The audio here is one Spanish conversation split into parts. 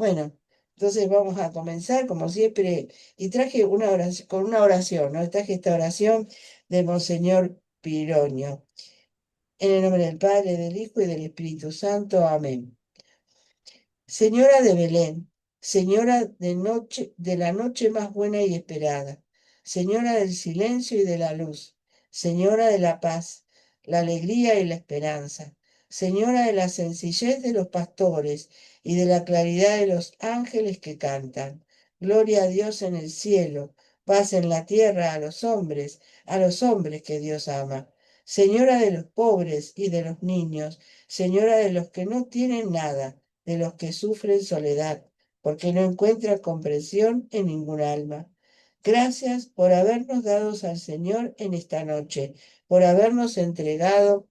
Bueno, entonces vamos a comenzar como siempre y traje una oración, con una oración, ¿no? Traje esta oración de Monseñor Pironio. En el nombre del Padre, del Hijo y del Espíritu Santo. Amén. Señora de Belén, señora de noche, de la noche más buena y esperada, señora del silencio y de la luz, señora de la paz, la alegría y la esperanza, señora de la sencillez de los pastores y de la claridad de los ángeles que cantan. Gloria a Dios en el cielo, paz en la tierra a los hombres que Dios ama. Señora de los pobres y de los niños, señora de los que no tienen nada, de los que sufren soledad, porque no encuentran comprensión en ningún alma. Gracias por habernos dado al Señor en esta noche, por habernos entregado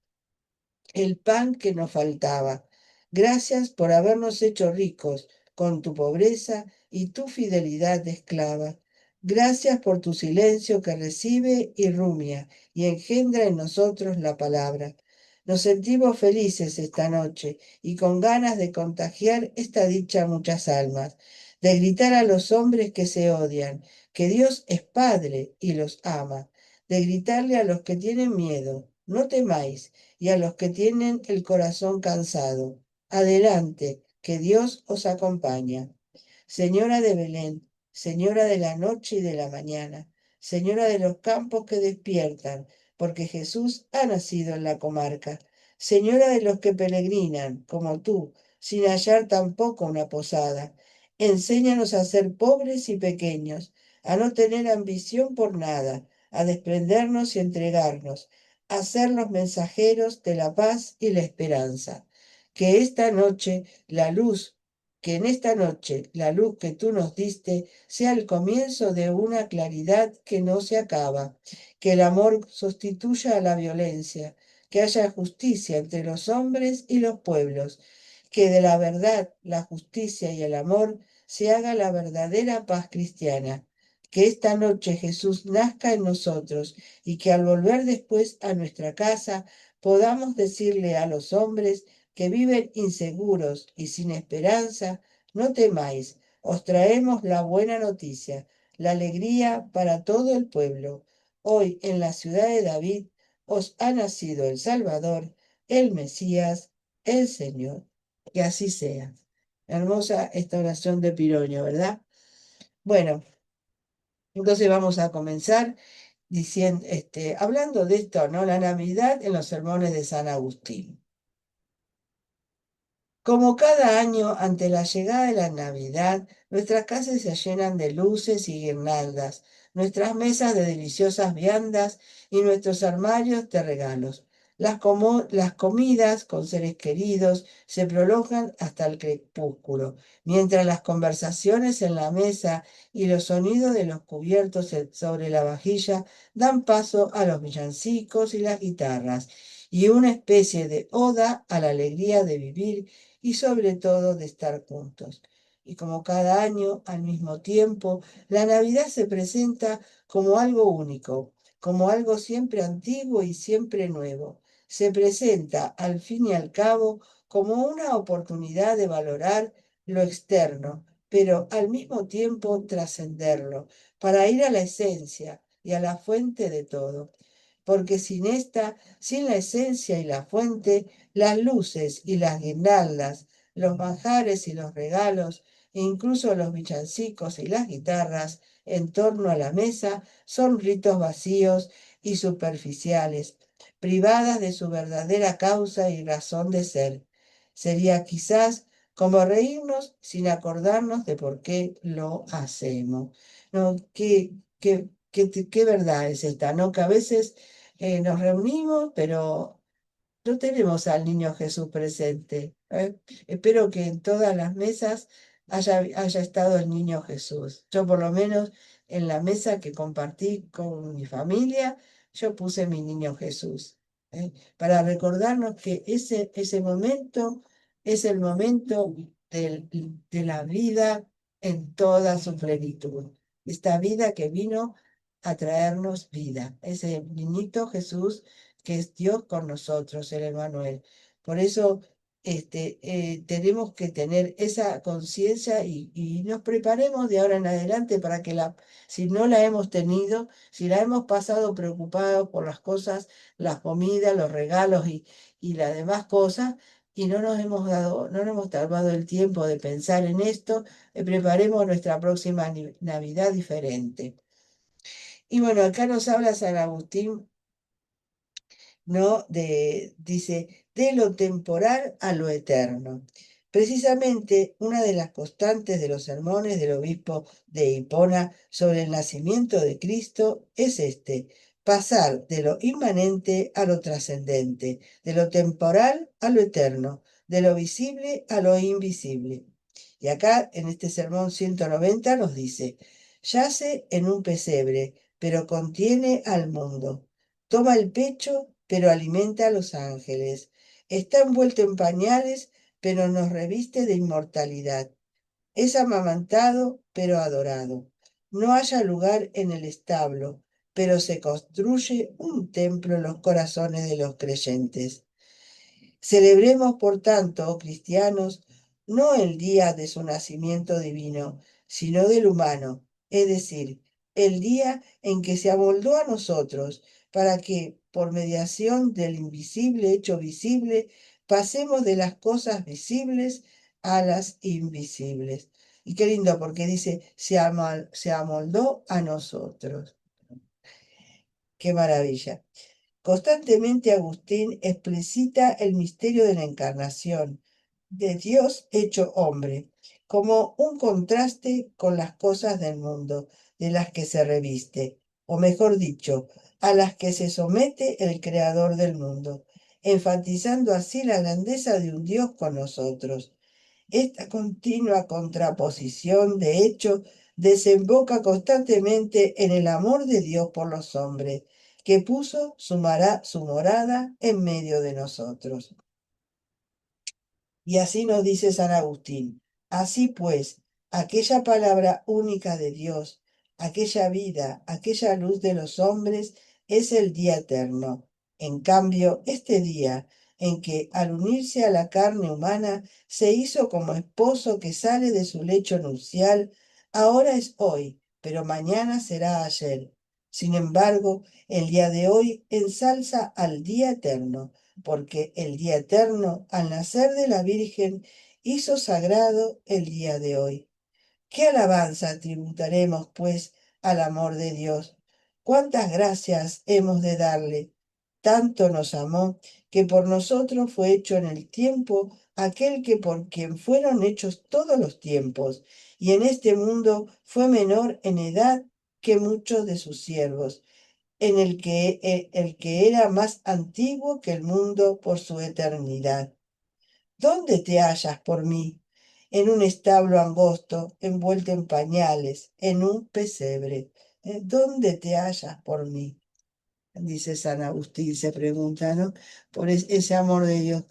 el pan que nos faltaba. Gracias por habernos hecho ricos con tu pobreza y tu fidelidad de esclava. Gracias por tu silencio que recibe y rumia y engendra en nosotros la palabra. Nos sentimos felices esta noche y con ganas de contagiar esta dicha a muchas almas, de gritar a los hombres que se odian, que Dios es Padre y los ama, de gritarle a los que tienen miedo, no temáis, y a los que tienen el corazón cansado. Adelante, que Dios os acompaña. Señora de Belén, señora de la noche y de la mañana, señora de los campos que despiertan, porque Jesús ha nacido en la comarca. Señora de los que peregrinan, como tú, sin hallar tampoco una posada. Enséñanos a ser pobres y pequeños, a no tener ambición por nada, a desprendernos y entregarnos, a ser los mensajeros de la paz y la esperanza. Que esta noche la luz que en esta noche la luz que tú nos diste sea el comienzo de una claridad que no se acaba, que el amor sustituya a la violencia, que haya justicia entre los hombres y los pueblos, que de la verdad, la justicia y el amor se haga la verdadera paz cristiana. Que esta noche Jesús nazca en nosotros y que al volver después a nuestra casa podamos decirle a los hombres que viven inseguros y sin esperanza, no temáis, os traemos la buena noticia, la alegría para todo el pueblo. Hoy en la ciudad de David os ha nacido el Salvador, el Mesías, el Señor. Que así sea. Hermosa esta oración de Pironio, ¿verdad? Bueno, entonces vamos a comenzar diciendo, hablando de esto, ¿no? La Navidad en los sermones de San Agustín. Como cada año, ante la llegada de la Navidad, nuestras casas se llenan de luces y guirnaldas, nuestras mesas de deliciosas viandas y nuestros armarios de regalos. Las comidas con seres queridos se prolongan hasta el crepúsculo, mientras las conversaciones en la mesa y los sonidos de los cubiertos sobre la vajilla dan paso a los villancicos y las guitarras, y una especie de oda a la alegría de vivir y sobre todo de estar juntos. Y como cada año, al mismo tiempo, la Navidad se presenta como algo único, como algo siempre antiguo y siempre nuevo. Se presenta, al fin y al cabo, como una oportunidad de valorar lo externo, pero al mismo tiempo trascenderlo, para ir a la esencia y a la fuente de todo. Porque sin esta, sin la esencia y la fuente, las luces y las guirnaldas, los manjares y los regalos, e incluso los villancicos y las guitarras en torno a la mesa son ritos vacíos y superficiales, privadas de su verdadera causa y razón de ser. Sería quizás como reírnos sin acordarnos de por qué lo hacemos. ¿No? ¿Qué verdad es esta? ¿No? Que a veces nos reunimos, pero no tenemos al niño Jesús presente. Espero que en todas las mesas haya estado el niño Jesús. Yo por lo menos en la mesa que compartí con mi familia, yo puse mi niño Jesús. Para recordarnos que ese momento es el momento de la vida en toda su plenitud. Esta vida que vino a traernos vida. Ese niñito Jesús que es Dios con nosotros, el Emmanuel. Por eso tenemos que tener esa conciencia y nos preparemos de ahora en adelante para que si no la hemos tenido, si la hemos pasado preocupados por las cosas, las comidas, los regalos y las demás cosas, y no nos hemos tomado el tiempo de pensar en esto, preparemos nuestra próxima Navidad diferente. Y bueno, acá nos habla San Agustín, ¿no? Dice, de lo temporal a lo eterno. Precisamente una de las constantes de los sermones del obispo de Hipona sobre el nacimiento de Cristo es pasar de lo inmanente a lo trascendente, de lo temporal a lo eterno, de lo visible a lo invisible. Y acá en este sermón 190 nos dice, yace en un pesebre, pero contiene al mundo. Toma el pecho, pero alimenta a los ángeles. Está envuelto en pañales, pero nos reviste de inmortalidad. Es amamantado, pero adorado. No haya lugar en el establo, pero se construye un templo en los corazones de los creyentes. Celebremos, por tanto, oh cristianos, no el día de su nacimiento divino, sino del humano, es decir, el día en que se amoldó a nosotros, para que, por mediación del invisible hecho visible, pasemos de las cosas visibles a las invisibles. Y qué lindo, porque dice, se amoldó a nosotros. Qué maravilla. Constantemente Agustín explicita el misterio de la encarnación, de Dios hecho hombre, como un contraste con las cosas del mundo, de las que se reviste, o mejor dicho, a las que se somete el creador del mundo, enfatizando así la grandeza de un Dios con nosotros. Esta continua contraposición, de hecho, desemboca constantemente en el amor de Dios por los hombres, que puso su morada en medio de nosotros. Y así nos dice San Agustín. Así pues, aquella palabra única de Dios, aquella vida, aquella luz de los hombres, es el día eterno. En cambio, este día, en que al unirse a la carne humana se hizo como esposo que sale de su lecho nupcial, ahora es hoy, pero mañana será ayer. Sin embargo, el día de hoy ensalza al día eterno, porque el día eterno, al nacer de la Virgen, hizo sagrado el día de hoy. ¿Qué alabanza tributaremos, pues, al amor de Dios? ¿Cuántas gracias hemos de darle? Tanto nos amó que por nosotros fue hecho en el tiempo aquel que por quien fueron hechos todos los tiempos, y en este mundo fue menor en edad que muchos de sus siervos, en el que era más antiguo que el mundo por su eternidad. ¿Dónde te hallas por mí? En un establo angosto, envuelto en pañales, en un pesebre. ¿Dónde te hallas por mí? Dice San Agustín, se pregunta, ¿no? Por ese amor de Dios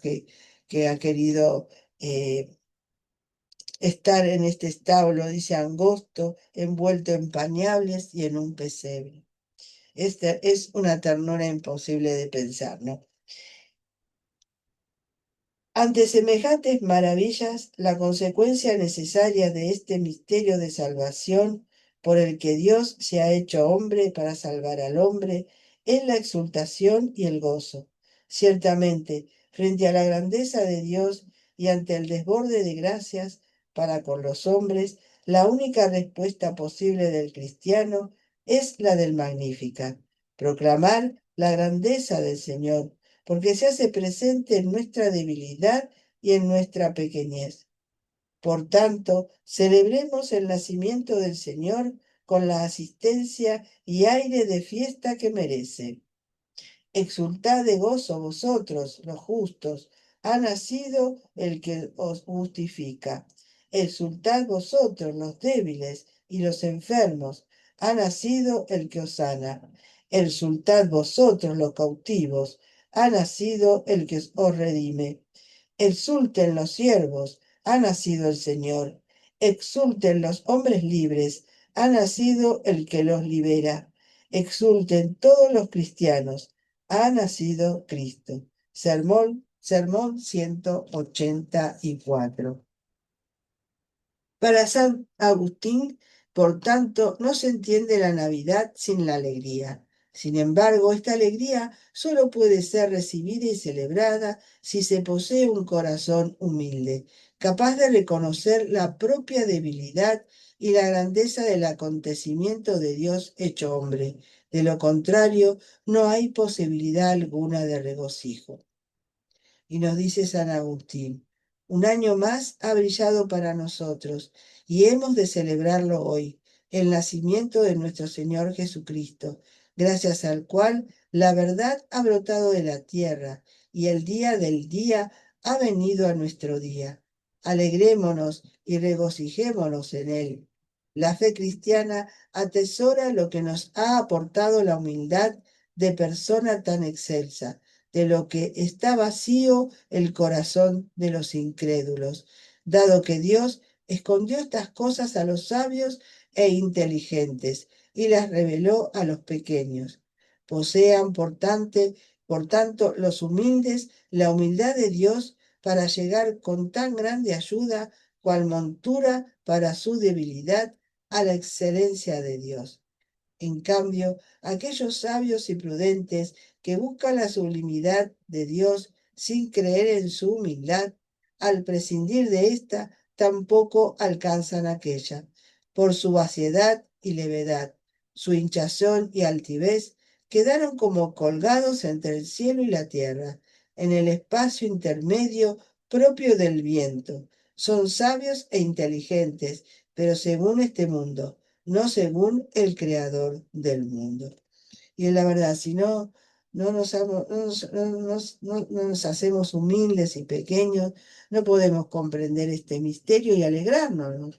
que ha querido estar en este establo, dice angosto, envuelto en pañales y en un pesebre. Esta es una ternura imposible de pensar, ¿no? Ante semejantes maravillas, la consecuencia necesaria de este misterio de salvación por el que Dios se ha hecho hombre para salvar al hombre es la exultación y el gozo. Ciertamente, frente a la grandeza de Dios y ante el desborde de gracias para con los hombres, la única respuesta posible del cristiano es la del Magnífica, proclamar la grandeza del Señor porque se hace presente en nuestra debilidad y en nuestra pequeñez. Por tanto, celebremos el nacimiento del Señor con la asistencia y aire de fiesta que merece. Exultad de gozo vosotros, los justos, ha nacido el que os justifica. Exultad vosotros, los débiles y los enfermos, ha nacido el que os sana. Exultad vosotros, los cautivos, ha nacido el que os redime. Exulten los siervos, ha nacido el Señor. Exulten los hombres libres, ha nacido el que los libera. Exulten todos los cristianos, ha nacido Cristo. Sermón Sermón 184. Para San Agustín, por tanto, no se entiende la Navidad sin la alegría. Sin embargo, esta alegría solo puede ser recibida y celebrada si se posee un corazón humilde, capaz de reconocer la propia debilidad y la grandeza del acontecimiento de Dios hecho hombre. De lo contrario, no hay posibilidad alguna de regocijo. Y nos dice San Agustín, un año más ha brillado para nosotros y hemos de celebrarlo hoy, el nacimiento de nuestro Señor Jesucristo, gracias al cual la verdad ha brotado de la tierra y el día del día ha venido a nuestro día. Alegrémonos y regocijémonos en él. La fe cristiana atesora lo que nos ha aportado la humildad de persona tan excelsa, de lo que está vacío el corazón de los incrédulos, dado que Dios escondió estas cosas a los sabios e inteligentes y las reveló a los pequeños. Posean, por tanto, los humildes la humildad de Dios para llegar con tan grande ayuda, cual montura para su debilidad, a la excelencia de Dios. En cambio, aquellos sabios y prudentes que buscan la sublimidad de Dios sin creer en su humildad, al prescindir de ésta, tampoco alcanzan aquella. Por su vaciedad y levedad, su hinchazón y altivez, quedaron como colgados entre el cielo y la tierra, en el espacio intermedio propio del viento. Son sabios e inteligentes, pero según este mundo, no según el creador del mundo. Y es la verdad, si no nos, no nos hacemos humildes y pequeños, no podemos comprender este misterio y alegrarnos, ¿no?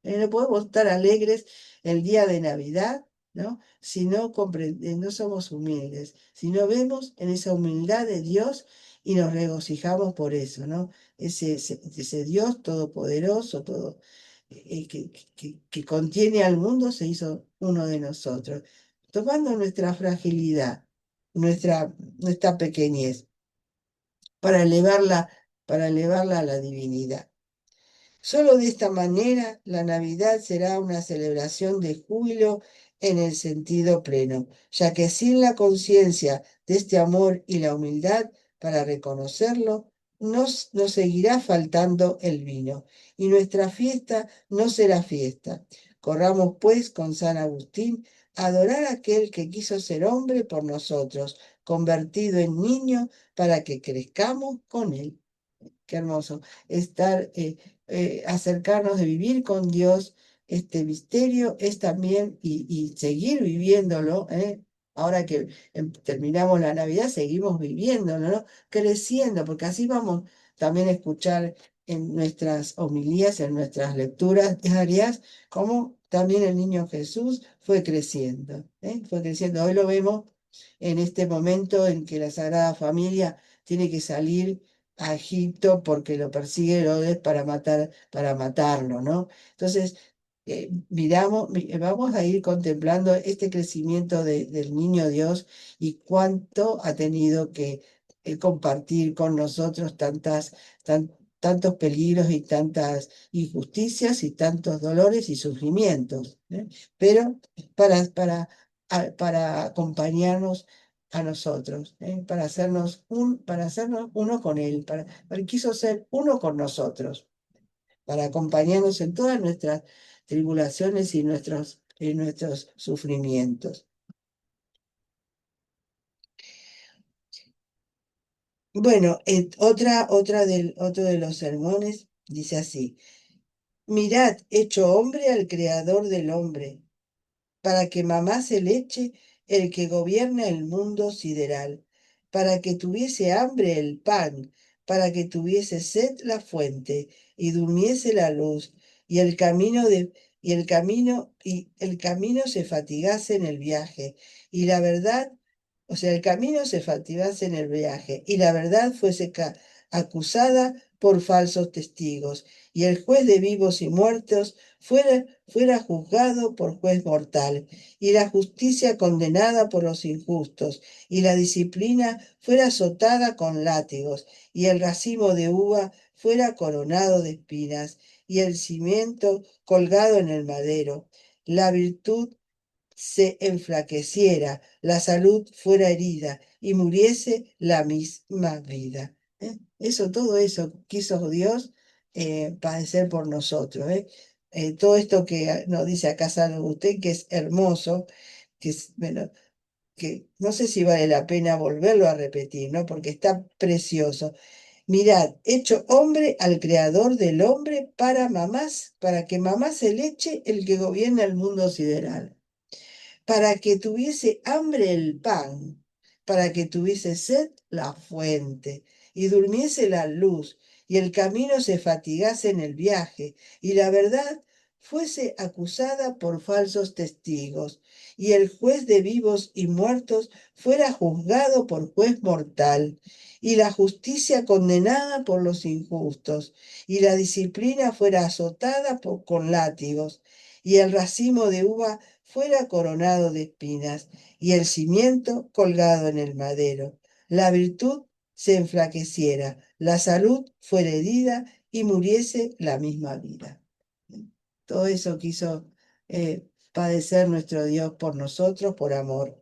No podemos estar alegres el día de Navidad, ¿no? Si no, no somos humildes, si no vemos en esa humildad de Dios y nos regocijamos por eso, ¿no? Ese Dios todopoderoso, que contiene al mundo, se hizo uno de nosotros, tomando nuestra fragilidad, nuestra pequeñez, para elevarla, para elevarla a la divinidad. Solo de esta manera la Navidad será una celebración de júbilo en el sentido pleno, ya que sin la conciencia de este amor y la humildad para reconocerlo, nos seguirá faltando el vino y nuestra fiesta no será fiesta. Corramos pues con San Agustín a adorar a aquel que quiso ser hombre por nosotros, convertido en niño para que crezcamos con él. Qué hermoso estar, acercarnos de vivir con Dios. Este misterio es también, y seguir viviéndolo, ¿eh? Ahora que terminamos la Navidad, seguimos viviéndolo, ¿no? Creciendo, porque así vamos también a escuchar en nuestras homilías, en nuestras lecturas diarias, cómo también el niño Jesús fue creciendo, ¿eh? Fue creciendo. Hoy lo vemos en este momento en que la Sagrada Familia tiene que salir a Egipto porque lo persigue Herodes para matarlo, ¿no? Entonces, vamos a ir contemplando este crecimiento del niño Dios y cuánto ha tenido que compartir con nosotros tantos peligros y tantas injusticias y tantos dolores y sufrimientos, ¿eh? Pero para acompañarnos a nosotros, para hacernos uno con Él, quiso ser uno con nosotros, para acompañarnos en todas nuestras tribulaciones y nuestros sufrimientos. Bueno, otro de los sermones dice así: Mirad, hecho hombre al creador del hombre, para que mamase leche el que gobierna el mundo sideral, para que tuviese hambre el pan, para que tuviese sed la fuente, y durmiese la luz, y el camino se fatigase en el viaje, y la verdad, o sea, el camino se fatigase en el viaje, y la verdad fuese acusada por falsos testigos, y el juez de vivos y muertos fuera juzgado por juez mortal, y la justicia condenada por los injustos, y la disciplina fuera azotada con látigos, y el racimo de uva fuera coronado de espinas, y el cimiento colgado en el madero. La virtud se enflaqueciera, la salud fuera herida y muriese la misma vida. Eso, todo eso quiso Dios padecer por nosotros. Todo esto que nos dice acá San Agustín, que es hermoso, que es, bueno, que no sé si vale la pena volverlo a repetir, ¿no? Porque está precioso. Mirad, hecho hombre al creador del hombre para mamás, para que mamá se le eche el que gobierna el mundo sideral, para que tuviese hambre el pan, para que tuviese sed la fuente, y durmiese la luz, y el camino se fatigase en el viaje, y la verdad fuese acusada por falsos testigos, y el juez de vivos y muertos fuera juzgado por juez mortal, y la justicia condenada por los injustos, y la disciplina fuera azotada con látigos, y el racimo de uva fuera coronado de espinas, y el cimiento colgado en el madero. La virtud se enflaqueciera, la salud fuera herida y muriese la misma vida. Todo eso quiso padecer nuestro Dios por nosotros, por amor.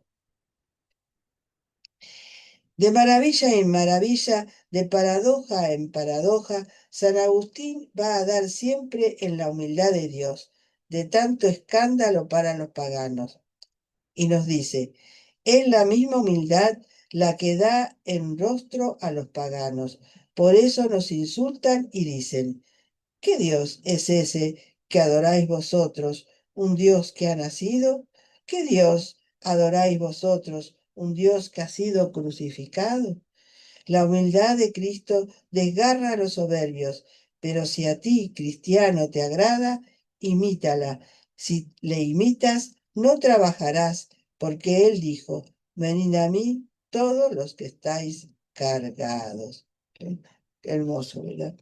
De maravilla en maravilla, de paradoja en paradoja, San Agustín va a dar siempre en la humildad de Dios, de tanto escándalo para los paganos. Y nos dice, es la misma humildad la que da en rostro a los paganos. Por eso nos insultan y dicen, ¿qué Dios es ese que adoráis vosotros? ¿Un Dios que ha nacido? ¿Qué Dios adoráis vosotros? ¿Un Dios que ha sido crucificado? La humildad de Cristo desgarra a los soberbios, pero si a ti, cristiano, te agrada, imítala. Si le imitas, no trabajarás, porque Él dijo, venid a mí todos los que estáis cargados. Qué hermoso, ¿verdad?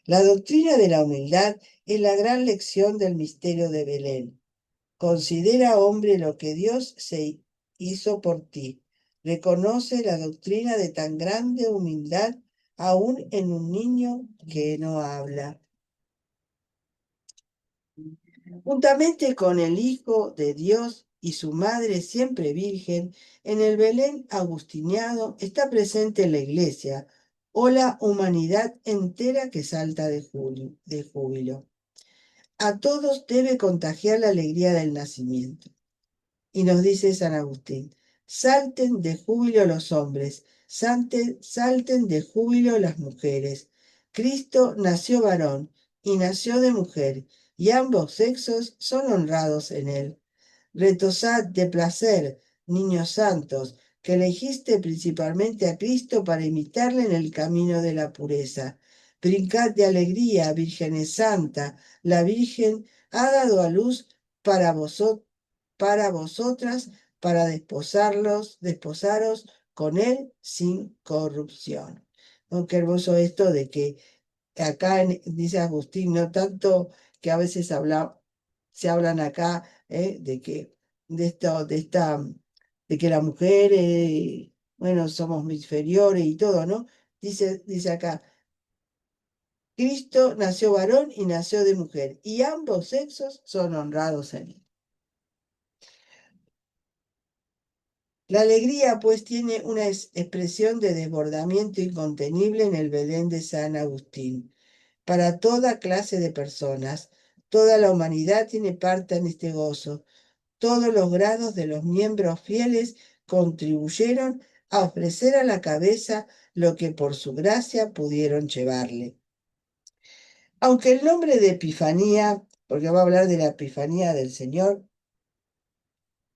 La doctrina de la humildad es la gran lección del misterio de Belén. Considera, hombre, lo que Dios se hizo por ti. Reconoce la doctrina de tan grande humildad aún en un niño que no habla. Juntamente con el Hijo de Dios y su Madre siempre Virgen, en el Belén agustiniano está presente la Iglesia o la humanidad entera que salta de júbilo. A todos debe contagiar la alegría del nacimiento. Y nos dice San Agustín, salten de júbilo los hombres, salten de júbilo las mujeres. Cristo nació varón y nació de mujer, y ambos sexos son honrados en él. Retosad de placer, niños santos, que elegiste principalmente a Cristo para imitarle en el camino de la pureza. Brincad de alegría, vírgenes santa, la Virgen ha dado a luz para vosotras, para desposaros con él sin corrupción. ¿No? Qué hermoso esto de que acá dice Agustín, no tanto que a veces se hablan acá de que de que la mujer, bueno, somos inferiores y todo, ¿no? Dice acá, Cristo nació varón y nació de mujer, y ambos sexos son honrados en él. La alegría, pues, tiene una expresión de desbordamiento incontenible en el Belén de San Agustín. Para toda clase de personas, toda la humanidad tiene parte en este gozo. Todos los grados de los miembros fieles contribuyeron a ofrecer a la cabeza lo que por su gracia pudieron llevarle. Aunque el nombre de Epifanía, porque va a hablar de la Epifanía del Señor,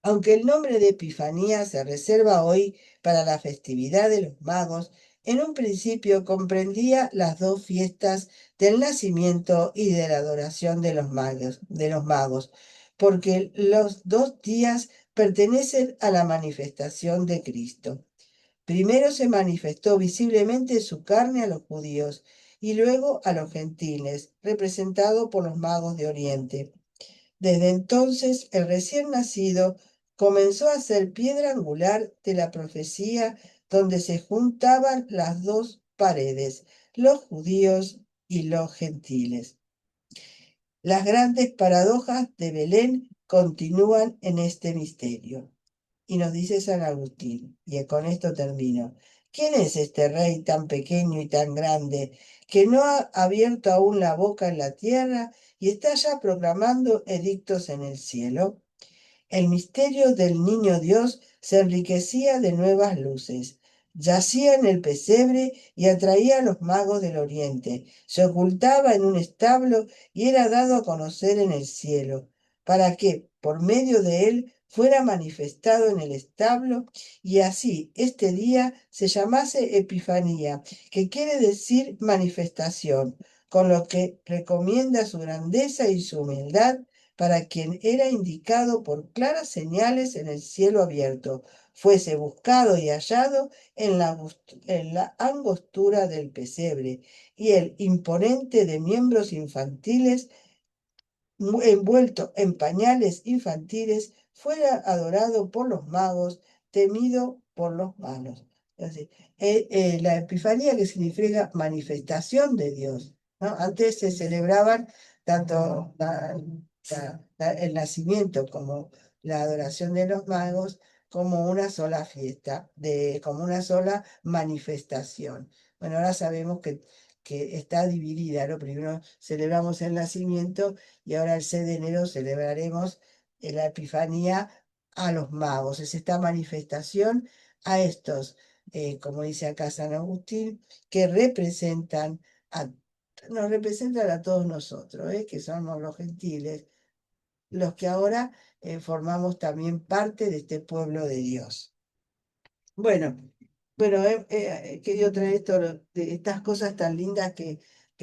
aunque el nombre de Epifanía se reserva hoy para la festividad de los magos, en un principio comprendía las dos fiestas del nacimiento y de la adoración de los magos, porque los dos días pertenecen a la manifestación de Cristo. Primero se manifestó visiblemente su carne a los judíos y luego a los gentiles, representado por los magos de Oriente. Desde entonces, el recién nacido comenzó a ser piedra angular de la profecía donde se juntaban las dos paredes, los judíos y los gentiles. Las grandes paradojas de Belén continúan en este misterio. Y nos dice San Agustín, y con esto termino. ¿Quién es este rey tan pequeño y tan grande que no ha abierto aún la boca en la tierra y está ya proclamando edictos en el cielo? El misterio del niño Dios se enriquecía de nuevas luces. Yacía en el pesebre y atraía a los magos del oriente. Se ocultaba en un establo y era dado a conocer en el cielo, para que, por medio de él, fuera manifestado en el establo y así este día se llamase Epifanía, que quiere decir manifestación, con lo que recomienda su grandeza y su humildad para quien era indicado por claras señales en el cielo abierto, fuese buscado y hallado en la angostura del pesebre, y el imponente de miembros infantiles, envuelto en pañales infantiles, fuera adorado por los magos, temido por los malos. Entonces, la Epifanía, que significa manifestación de Dios, ¿no? Antes se celebraban tanto el nacimiento como la adoración de los magos como una sola fiesta, como una sola manifestación. Bueno, ahora sabemos que está dividida, ¿no? Primero celebramos el nacimiento y ahora el 6 de enero celebraremos la Epifanía a los magos. Es esta manifestación a estos, como dice acá San Agustín, que nos representan a todos nosotros, que somos los gentiles, los que ahora formamos también parte de este pueblo de Dios. Bueno, bueno, he querido traer de estas cosas tan lindas que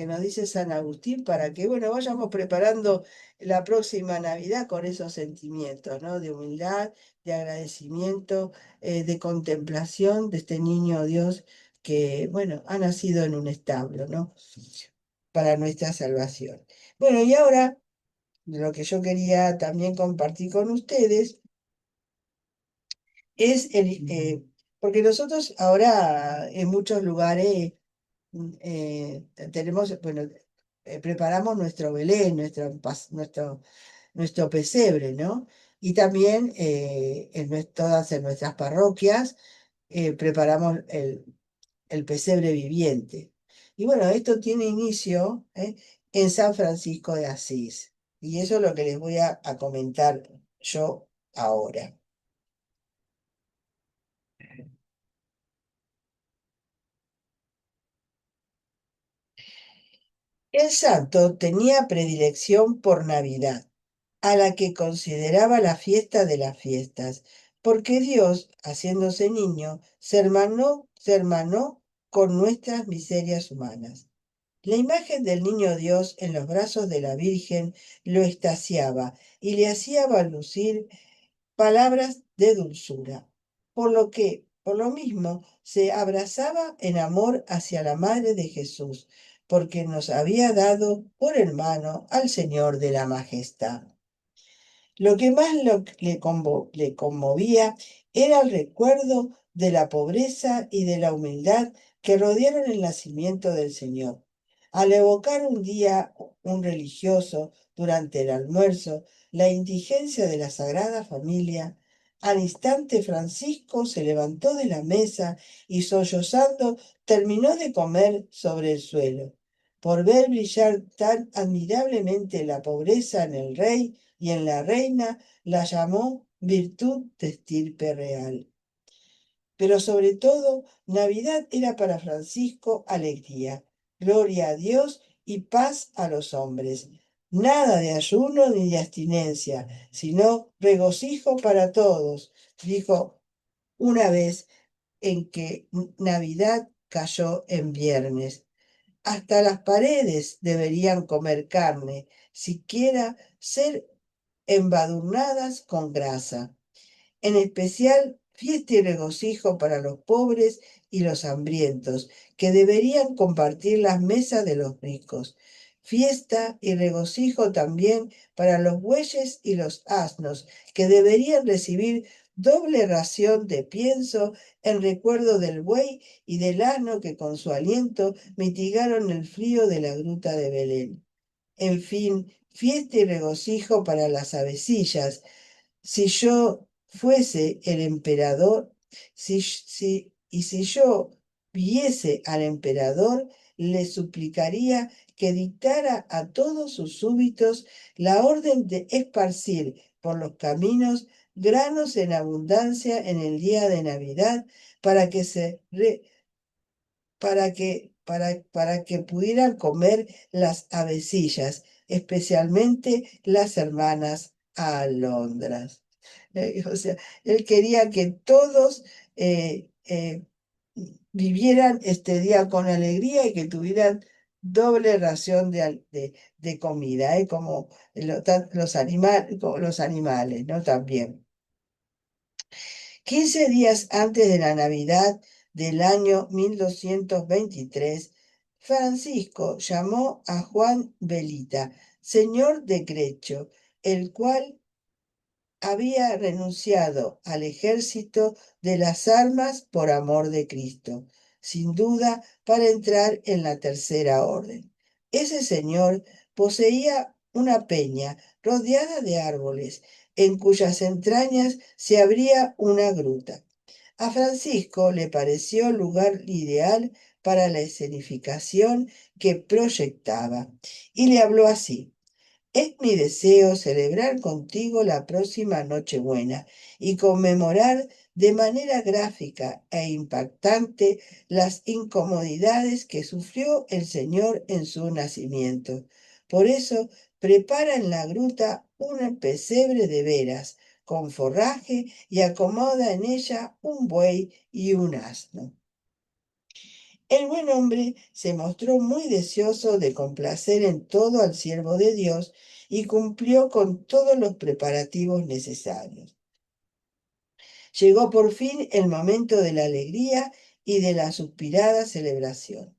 nos dice San Agustín para que, bueno, vayamos preparando la próxima Navidad con esos sentimientos, ¿no? De humildad, de agradecimiento, de contemplación de este niño Dios que, bueno, ha nacido en un establo, ¿no? Para nuestra salvación. Bueno, y ahora lo que yo quería también compartir con ustedes es porque nosotros ahora en muchos lugares tenemos, bueno, preparamos nuestro Belén, nuestro pesebre, ¿no? Y también todas en nuestras parroquias preparamos el pesebre viviente. Y bueno, esto tiene inicio en San Francisco de Asís. Y eso es lo que les voy a comentar yo ahora. El santo tenía predilección por Navidad, a la que consideraba la fiesta de las fiestas, porque Dios, haciéndose niño, se hermanó con nuestras miserias humanas. La imagen del niño Dios en los brazos de la Virgen lo extasiaba y le hacía balbucir palabras de dulzura, por lo mismo, se abrazaba en amor hacia la Madre de Jesús, porque nos había dado por hermano al Señor de la Majestad. Lo que más le conmovía era el recuerdo de la pobreza y de la humildad que rodearon el nacimiento del Señor. Al evocar un día un religioso durante el almuerzo la indigencia de la Sagrada Familia, al instante Francisco se levantó de la mesa y sollozando terminó de comer sobre el suelo. Por ver brillar tan admirablemente la pobreza en el rey y en la reina, la llamó virtud de estirpe real. Pero sobre todo, Navidad era para Francisco alegría, gloria a Dios y paz a los hombres. Nada de ayuno ni de abstinencia, sino regocijo para todos, dijo una vez en que Navidad cayó en viernes. Hasta las paredes deberían comer carne, siquiera ser embadurnadas con grasa. En especial fiesta y regocijo para los pobres y los hambrientos, que deberían compartir las mesas de los ricos. Fiesta y regocijo también para los bueyes y los asnos, que deberían recibir doble ración de pienso en recuerdo del buey y del asno que con su aliento mitigaron el frío de la gruta de Belén. En fin, fiesta y regocijo para las avecillas. Si yo fuese el emperador, si yo viese al emperador, le suplicaría que dictara a todos sus súbitos la orden de esparcir por los caminos granos en abundancia en el día de Navidad para que para que pudieran comer las avecillas, especialmente las hermanas alondras. O sea, él quería que todos vivieran este día con alegría y que tuvieran doble ración de comida, como como los animales, ¿no? También. 15 días antes de la Navidad del año 1223, Francisco llamó a Juan Velita, señor de Crecho, el cual había renunciado al ejército de las armas por amor de Cristo, sin duda para entrar en la tercera orden. Ese señor poseía una peña rodeada de árboles, en cuyas entrañas se abría una gruta. A Francisco le pareció lugar ideal para la escenificación que proyectaba, y le habló así: es mi deseo celebrar contigo la próxima Nochebuena y conmemorar de manera gráfica e impactante las incomodidades que sufrió el Señor en su nacimiento. Por eso, prepara en la gruta un pesebre de veras, con forraje, y acomoda en ella un buey y un asno. El buen hombre se mostró muy deseoso de complacer en todo al siervo de Dios y cumplió con todos los preparativos necesarios. Llegó por fin el momento de la alegría y de la suspirada celebración.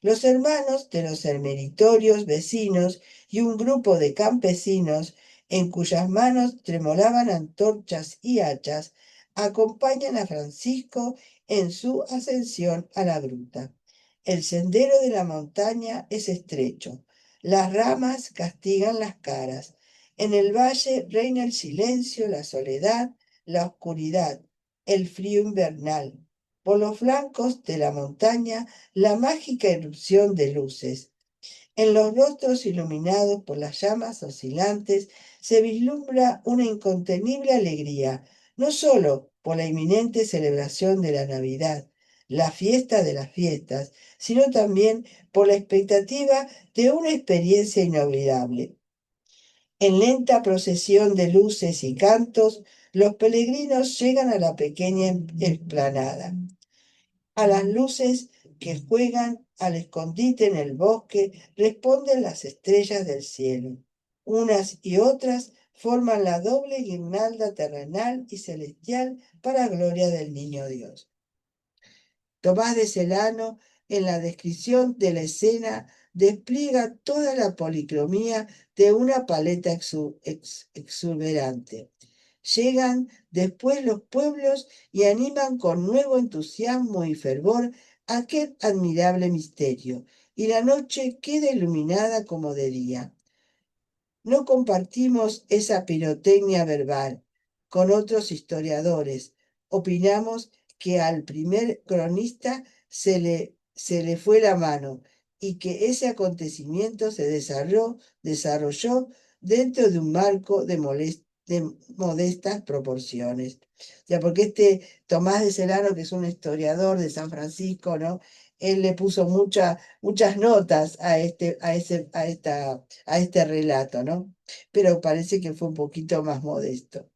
Los hermanos de los meritorios vecinos y un grupo de campesinos, en cuyas manos tremolaban antorchas y hachas, acompañan a Francisco en su ascensión a la gruta. El sendero de la montaña es estrecho, las ramas castigan las caras, en el valle reina el silencio, la soledad, la oscuridad, el frío invernal. Por los flancos de la montaña la mágica erupción de luces. En los rostros iluminados por las llamas oscilantes se vislumbra una incontenible alegría, no sólo por la inminente celebración de la Navidad, la fiesta de las fiestas, sino también por la expectativa de una experiencia inolvidable. En lenta procesión de luces y cantos, los peregrinos llegan a la pequeña explanada. A las luces que juegan al escondite en el bosque responden las estrellas del cielo. Unas y otras forman la doble guirnalda terrenal y celestial para gloria del Niño Dios. Tomás de Celano, en la descripción de la escena, despliega toda la policromía de una paleta exuberante. Llegan después los pueblos y animan con nuevo entusiasmo y fervor aquel admirable misterio, y la noche queda iluminada como de día. No compartimos esa pirotecnia verbal con otros historiadores. Opinamos que al primer cronista se le fue la mano y que ese acontecimiento se desarrolló dentro de un marco de modestas proporciones. Ya, porque este Tomás de Celano, que es un historiador de San Francisco, ¿no? Él le puso muchas notas a este relato, ¿no? Pero parece que fue un poquito más modesto.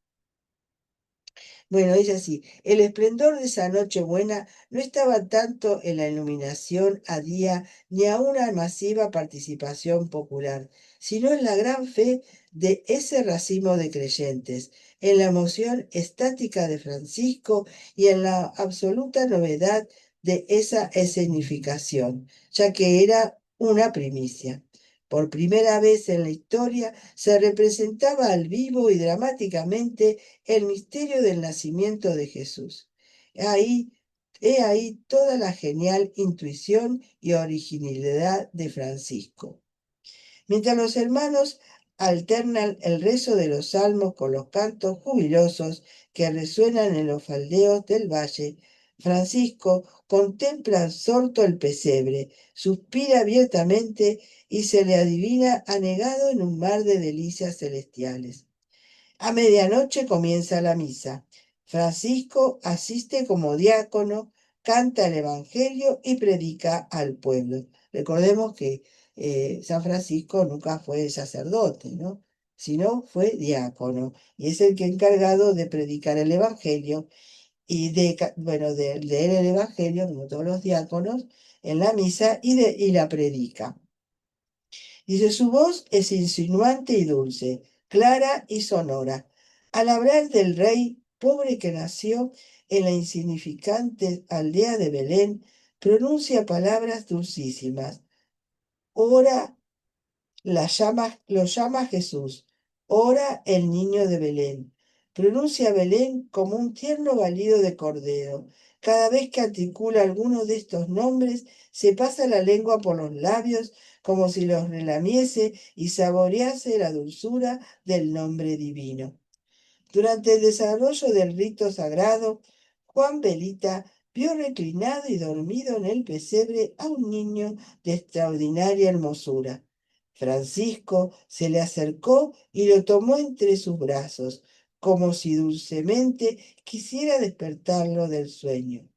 Bueno, dice así, el esplendor de esa noche buena no estaba tanto en la iluminación a día ni a una masiva participación popular, sino en la gran fe de ese racimo de creyentes, en la emoción estática de Francisco y en la absoluta novedad de esa escenificación, ya que era una primicia. Por primera vez en la historia se representaba al vivo y dramáticamente el misterio del nacimiento de Jesús. Ahí, he ahí toda la genial intuición y originalidad de Francisco. Mientras los hermanos alternan el rezo de los salmos con los cantos jubilosos que resuenan en los faldeos del valle, Francisco contempla absorto el pesebre, suspira abiertamente y se le adivina anegado en un mar de delicias celestiales. A medianoche comienza la misa. Francisco asiste como diácono, canta el Evangelio y predica al pueblo. Recordemos que San Francisco nunca fue sacerdote, ¿no? Sino fue diácono y es el que encargado de predicar el Evangelio y bueno, de leer el Evangelio, como todos los diáconos, en la misa y la predica. Dice, su voz es insinuante y dulce, clara y sonora. Al hablar del rey pobre que nació en la insignificante aldea de Belén, pronuncia palabras dulcísimas. Ora lo llama Jesús. Ora el niño de Belén. Pronuncia Belén como un tierno balido de cordero. Cada vez que articula alguno de estos nombres, se pasa la lengua por los labios como si los relamiese y saborease la dulzura del nombre divino. Durante el desarrollo del rito sagrado, Juan Belita vio reclinado y dormido en el pesebre a un niño de extraordinaria hermosura. Francisco se le acercó y lo tomó entre sus brazos, como si dulcemente quisiera despertarlo del sueño.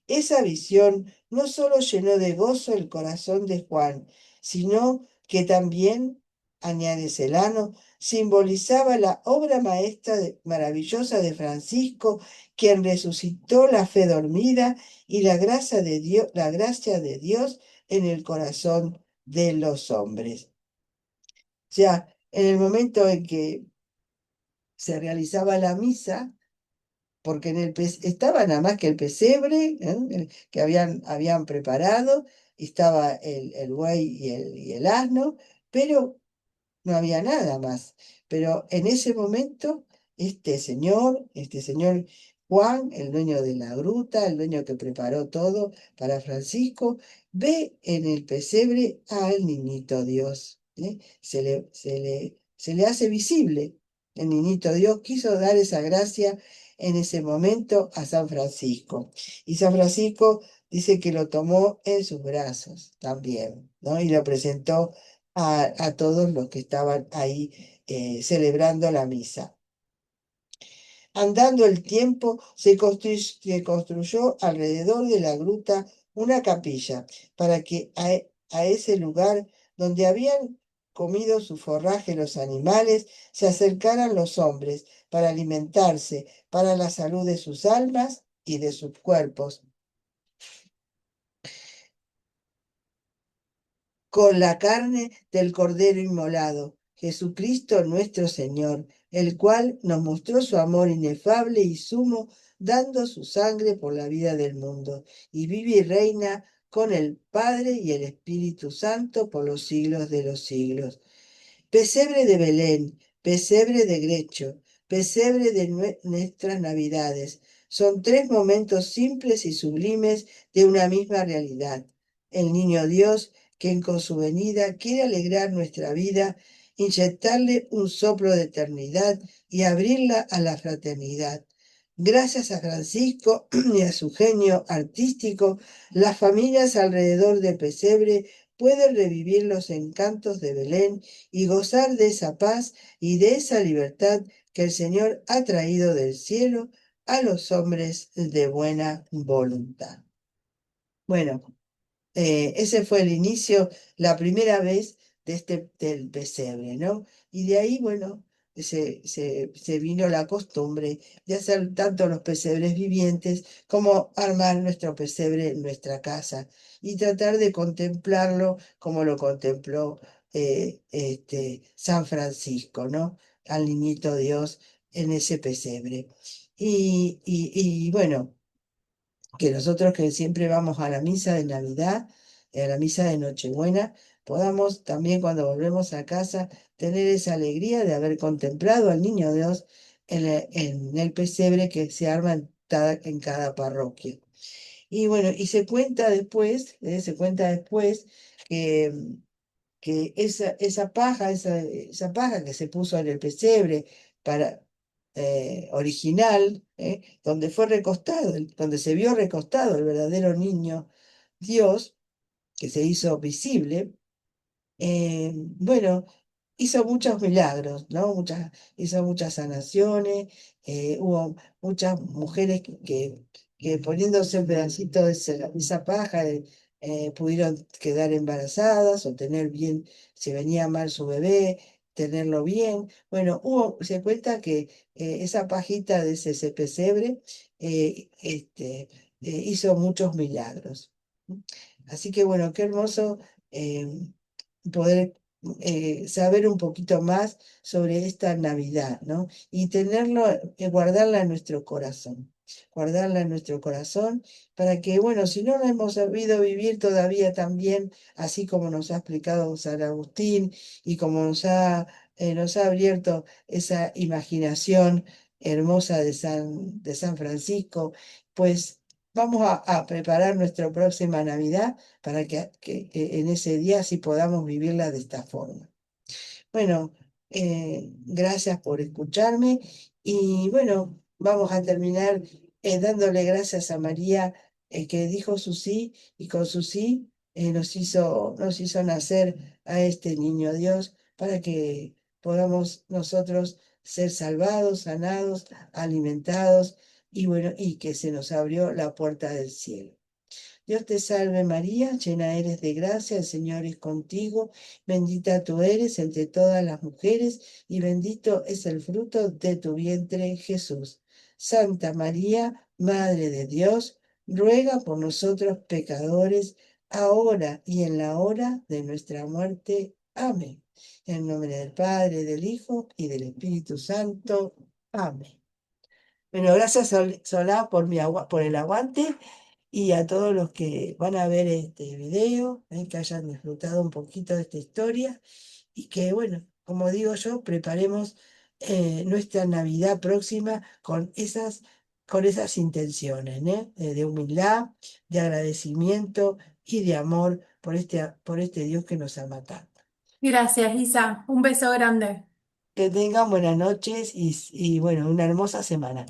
Esa visión no solo llenó de gozo el corazón de Juan, sino que también, añade Celano, simbolizaba la obra maestra maravillosa de Francisco, quien resucitó la fe dormida y la gracia de Dios en el corazón de los hombres. Ya en el momento en que se realizaba la misa, porque estaba nada más que el pesebre, que habían preparado, y estaba el buey y el asno, pero no había nada más. Pero en ese momento, este señor Juan, el dueño de la gruta, el dueño que preparó todo para Francisco, ve en el pesebre al niñito Dios. Se le hace visible. El niñito Dios quiso dar esa gracia en ese momento a San Francisco. Y San Francisco dice que lo tomó en sus brazos también, ¿no? Y lo presentó a todos los que estaban ahí celebrando la misa. Andando el tiempo, se construyó alrededor de la gruta una capilla para que a ese lugar donde habían comido su forraje los animales, se acercaran los hombres para alimentarse, para la salud de sus almas y de sus cuerpos. Con la carne del Cordero inmolado, Jesucristo nuestro Señor, el cual nos mostró su amor inefable y sumo, dando su sangre por la vida del mundo, y vive y reina con el Padre y el Espíritu Santo por los siglos de los siglos. Pesebre de Belén, pesebre de Grecho, pesebre de nuestras Navidades. Son tres momentos simples y sublimes de una misma realidad. El niño Dios, quien con su venida quiere alegrar nuestra vida, inyectarle un soplo de eternidad y abrirla a la fraternidad. Gracias a Francisco y a su genio artístico, las familias alrededor de Pesebre pueden revivir los encantos de Belén y gozar de esa paz y de esa libertad que el Señor ha traído del cielo a los hombres de buena voluntad. Bueno, ese fue el inicio, la primera vez del pesebre, ¿no? Y de ahí, bueno, se vino la costumbre de hacer tanto los pesebres vivientes como armar nuestro pesebre en nuestra casa y tratar de contemplarlo como lo contempló San Francisco, ¿no? Al niñito Dios en ese pesebre. Y bueno, que nosotros que siempre vamos a la misa de Navidad, a la misa de Nochebuena, podamos también cuando volvemos a casa tener esa alegría de haber contemplado al Niño Dios en el pesebre que se arma en cada parroquia. Y bueno, y se cuenta después que esa paja, esa paja que se puso en el pesebre para original, donde fue recostado, donde se vio recostado el verdadero niño Dios, que se hizo visible, bueno, hizo muchos milagros, ¿no? Hizo muchas sanaciones, hubo muchas mujeres que poniéndose un pedacito de esa paja pudieron quedar embarazadas o tener bien, si venía mal su bebé, tenerlo bien. Bueno, se cuenta que esa pajita de ese pesebre hizo muchos milagros. Así que bueno, qué hermoso. Poder saber un poquito más sobre esta Navidad, ¿no? Y tenerlo, guardarla en nuestro corazón, guardarla en nuestro corazón para que, bueno, si no lo hemos sabido vivir todavía también, así como nos ha explicado San Agustín y como nos ha abierto esa imaginación hermosa de San Francisco, pues vamos a preparar nuestra próxima Navidad para que en ese día sí podamos vivirla de esta forma. Bueno, gracias por escucharme y bueno, vamos a terminar dándole gracias a María que dijo su sí y con su sí nos hizo nacer a este niño Dios para que podamos nosotros ser salvados, sanados, alimentados y bueno, y que se nos abrió la puerta del cielo. Dios te salve María, llena eres de gracia, el Señor es contigo, bendita tú eres entre todas las mujeres y bendito es el fruto de tu vientre Jesús. Santa María, Madre de Dios, ruega por nosotros pecadores, ahora y en la hora de nuestra muerte. Amén. En el nombre del Padre, del Hijo y del Espíritu Santo. Amén. Bueno, gracias Solá por el aguante y a todos los que van a ver este video, que hayan disfrutado un poquito de esta historia y que, bueno, como digo yo, preparemos nuestra Navidad próxima con esas intenciones, de humildad, de agradecimiento y de amor por este Dios que nos ama tanto. Gracias, Isa. Un beso grande. Que tengan buenas noches y bueno, una hermosa semana.